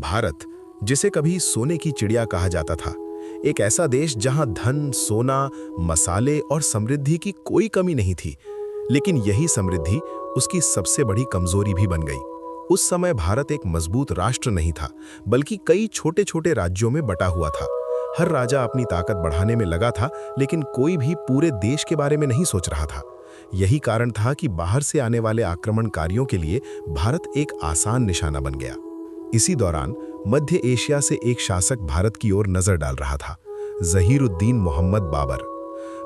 भारत, जिसे कभी सोने की चिड़िया कहा जाता था, एक ऐसा देश जहां धन, सोना, मसाले और समृद्धि की कोई कमी नहीं थी। लेकिन यही समृद्धि उसकी सबसे बड़ी कमजोरी भी बन गई। उस समय भारत एक मजबूत राष्ट्र नहीं था, बल्कि कई छोटे छोटे राज्यों में बटा हुआ था। हर राजा अपनी ताकत बढ़ाने में लगा था, लेकिन कोई भी पूरे देश के बारे में नहीं सोच रहा था। यही कारण था कि बाहर से आने वाले आक्रमणकारियों के लिए भारत एक आसान निशाना बन गया। इसी दौरान मध्य एशिया से एक शासक भारत की ओर नजर डाल रहा था, जहीरुद्दीन मोहम्मद बाबर।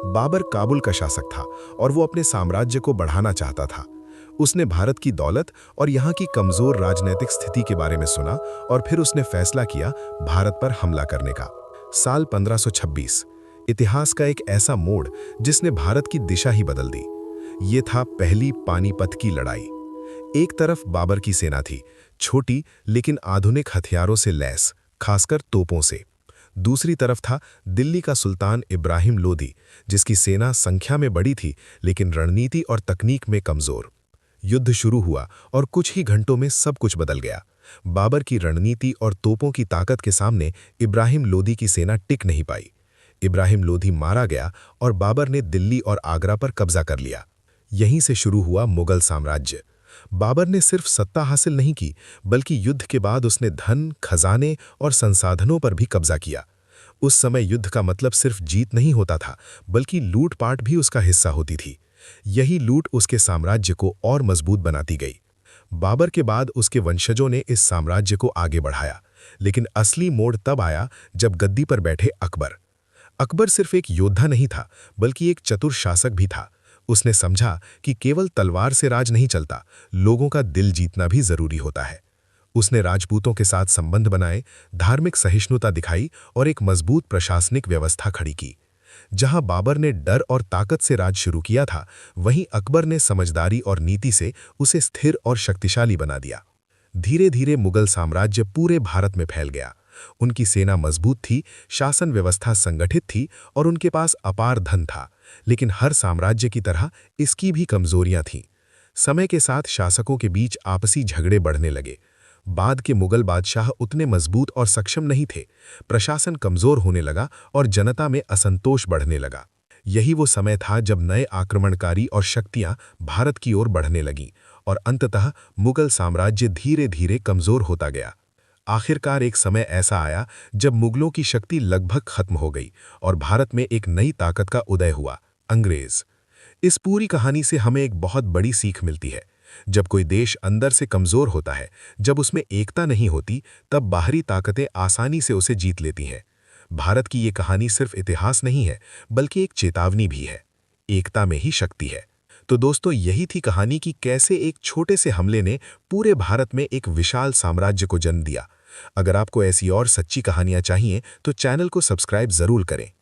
बाबर काबुल का शासक था और वो अपने साम्राज्य को बढ़ाना चाहता था। उसने भारत की दौलत और यहाँ की कमजोर राजनीतिक स्थिति के बारे में सुना और फिर उसने फैसला किया भारत पर हमला करने का। साल 1526, इतिहास का एक ऐसा मोड़ जिसने भारत की दिशा ही बदल दी। ये था पहली पानीपत की लड़ाई। एक तरफ बाबर की सेना थी, छोटी लेकिन आधुनिक हथियारों से लैस, खासकर तोपों से। दूसरी तरफ था दिल्ली का सुल्तान इब्राहिम लोदी, जिसकी सेना संख्या में बड़ी थी लेकिन रणनीति और तकनीक में कमजोर। युद्ध शुरू हुआ और कुछ ही घंटों में सब कुछ बदल गया। बाबर की रणनीति और तोपों की ताकत के सामने इब्राहिम लोदी की सेना टिक नहीं पाई। इब्राहिम लोदी मारा गया और बाबर ने दिल्ली और आगरा पर कब्जा कर लिया। यहीं से शुरू हुआ मुगल साम्राज्य। बाबर ने सिर्फ सत्ता हासिल नहीं की, बल्कि युद्ध के बाद उसने धन, खजाने और संसाधनों पर भी कब्जा किया। उस समय युद्ध का मतलब सिर्फ जीत नहीं होता था, बल्कि लूटपाट भी उसका हिस्सा होती थी। यही लूट उसके साम्राज्य को और मजबूत बनाती गई। बाबर के बाद उसके वंशजों ने इस साम्राज्य को आगे बढ़ाया, लेकिन असली मोड़ तब आया जब गद्दी पर बैठे अकबर। अकबर सिर्फ एक योद्धा नहीं था, बल्कि एक चतुर शासक भी था। उसने समझा कि केवल तलवार से राज नहीं चलता, लोगों का दिल जीतना भी जरूरी होता है। उसने राजपूतों के साथ संबंध बनाए, धार्मिक सहिष्णुता दिखाई और एक मजबूत प्रशासनिक व्यवस्था खड़ी की। जहां बाबर ने डर और ताकत से राज शुरू किया था, वहीं अकबर ने समझदारी और नीति से उसे स्थिर और शक्तिशाली बना दिया। धीरे धीरे मुगल साम्राज्य पूरे भारत में फैल गया। उनकी सेना मजबूत थी, शासन व्यवस्था संगठित थी और उनके पास अपार धन था। लेकिन हर साम्राज्य की तरह इसकी भी कमजोरियां थीं। समय के साथ शासकों के बीच आपसी झगड़े बढ़ने लगे। बाद के मुगल बादशाह उतने मजबूत और सक्षम नहीं थे। प्रशासन कमजोर होने लगा और जनता में असंतोष बढ़ने लगा। यही वो समय था जब नए आक्रमणकारी और शक्तियां भारत की ओर बढ़ने लगीं और अंततः मुगल साम्राज्य धीरे धीरे कमजोर होता गया। आखिरकार एक समय ऐसा आया जब मुगलों की शक्ति लगभग खत्म हो गई और भारत में एक नई ताकत का उदय हुआ, अंग्रेज। इस पूरी कहानी से हमें एक बहुत बड़ी सीख मिलती है। जब कोई देश अंदर से कमजोर होता है, जब उसमें एकता नहीं होती, तब बाहरी ताकतें आसानी से उसे जीत लेती हैं। भारत की ये कहानी सिर्फ इतिहास नहीं है, बल्कि एक चेतावनी भी है। एकता में ही शक्ति है। तो दोस्तों, यही थी कहानी कि कैसे एक छोटे से हमले ने पूरे भारत में एक विशाल साम्राज्य को जन्म दिया। अगर आपको ऐसी और सच्ची कहानियां चाहिए तो चैनल को सब्सक्राइब जरूर करें।